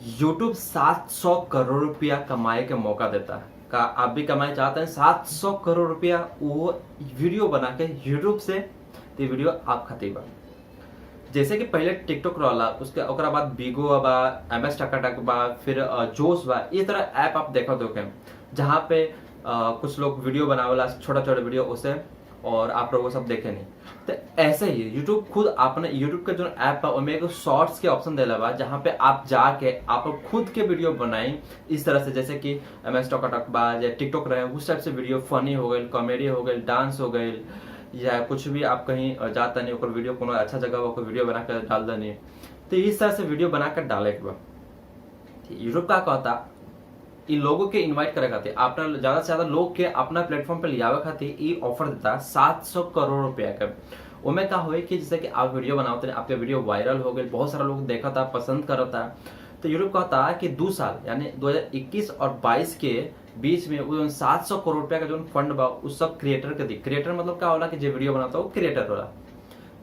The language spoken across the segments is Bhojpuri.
YouTube 700 करोड़ रुपया कमाए का मौका देता है। का आप भी कमाए चाहते हैं 700 करोड़ रुपया वो वीडियो बना के YouTube से, तो वीडियो आप खातिर बा। जैसे कि पहले टिकटॉक रहला, उसके ओकरा बाद बिगो बा, MS टकाटक बा, फिर जोश बा, इस तरह ऐप आप देखो दोगे जहाँ पे कुछ लोग वीडियो बनावेला, छोटा छोटा वीडियो उसे, और आप लोग वो सब देखे नहीं। तो ऐसे ही यूट्यूब खुद आपने यूट्यूब का जो ऐप है उनमें एक शॉर्ट्स के ऑप्शन देला बा, जहाँ पे आप जाके आप खुद के वीडियो बनाई इस तरह से, जैसे कि MS टकाटक बा या टिकटॉक रहे उस टाइप से वीडियो, फनी हो गई, कॉमेडी हो गई, डांस हो गई, या कुछ भी आप कहीं जाता नहीं ओकर वीडियो कोनो अच्छा जगह ओकर वीडियो बना कर डाल देनी। तो इस तरह से वीडियो बनाकर डाले के बाद यूट्यूब का कहता इन लोगों के इनवाइट करे खातिर, अपना ज्यादा से ज्यादा लोग के अपना प्लेटफॉर्म पे लियावे खातिर ये ऑफर देता 700 करोड़ रुपया का। उनमें का होए कि जैसे कि आप वीडियो बनाते हैं, आपके वीडियो वायरल हो गए, बहुत सारा लोग देखा था, पसंद करता, तो यूट्यूब कहता है कि 2 साल यानी 2021 और 22 के बीच में वो 700 करोड़ रुपया का जो फंड बा उस सब क्रिएटर के दी। क्रिएटर मतलब क्या होला कि जो वीडियो बनाता है वो क्रिएटर होला।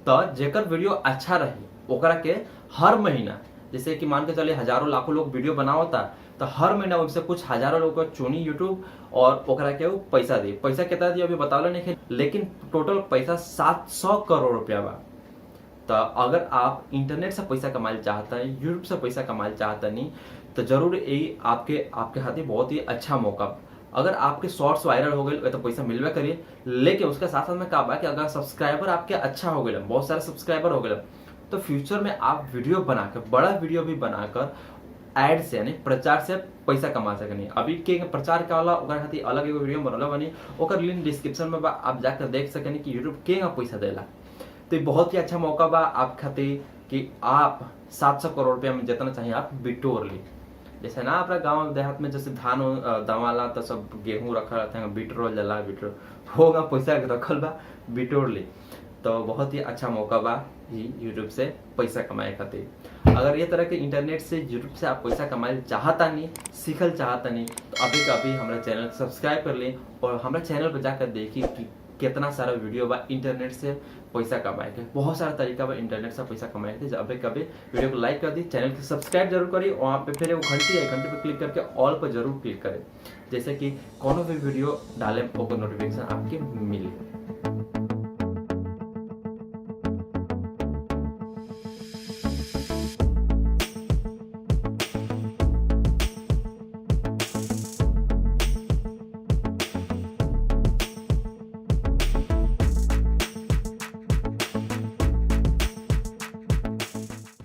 तो जेकर वीडियो अच्छा रही ओकरा के हर महीना, जैसे कि मान के चले हजारों लाखों लोग वीडियो बनावता, तो हर महीना उनसे कुछ हजारों लोग को चुनी यूट्यूब और ओकरा के वो पैसा दी। पैसा कितना दिया अभी बतावले नहीं, लेकिन टोटल पैसा 700 करोड़ रुपया बा। तो अगर आप इंटरनेट से पैसा कमाना चाहता है, यूट्यूब से पैसा कमाना चाहता नहीं, तो जरूर यही आपके खातिर बहुत ही अच्छा मौका। अगर आपके शॉर्ट्स वायरल हो गए तो पैसा मिलवे करिए, लेकिन उसके साथ साथ में क्या बा कि अगर सब्सक्राइबर आपके अच्छा हो गए, बहुत सारे सब्सक्राइबर हो गए, तो फ्यूचर में आप वीडियो बनाकर, बड़ा वीडियो भी बनाकर एड से यानी प्रचार से पैसा कमा सकनी। अभी के प्रचार का वाला ओकर खातिर अलग एगो वीडियो बनल बनी, ओकर लिंक डिस्क्रिप्शन में बा, आप जाकर देख सकनी कि यूट्यूब के पैसा देला। तो ये बहुत ही अच्छा मौका बा आप खातिर कि आप 700 करोड़ रुपया में जितना चाहिए आप बिटोर ली। जैसे ना अपना गांव देहात में जैसे धान दवाला तो सब गेहूं रखा रहता है, बिटोर जला, बिटोर होगा पैसा रखल बा, बिटोर ली। तो बहुत ही अच्छा मौका बा यूट्यूब से पैसा कमाए खातिर। अगर ये तरह के इंटरनेट से यूट्यूब से आप पैसा कमाए चाहता नहीं, सीखल चाहता नहीं, तो अभी का अभी हमारा चैनल सब्सक्राइब कर लें और हमारे चैनल पर जाकर देखिए कि कितना सारा वीडियो बा इंटरनेट से पैसा कमाए के। बहुत सारा तरीका बा इंटरनेट से पैसा कमाए थे। अभी कभी वीडियो को लाइक कर दी, चैनल को सब्सक्राइब जरूर करिए, वहाँ पे फिर वो घंटी है, घंटी पे क्लिक करके ऑल पर जरूर क्लिक करें, जैसे कि कोनो भी वीडियो डाले ओकर नोटिफिकेशन आपके मिले।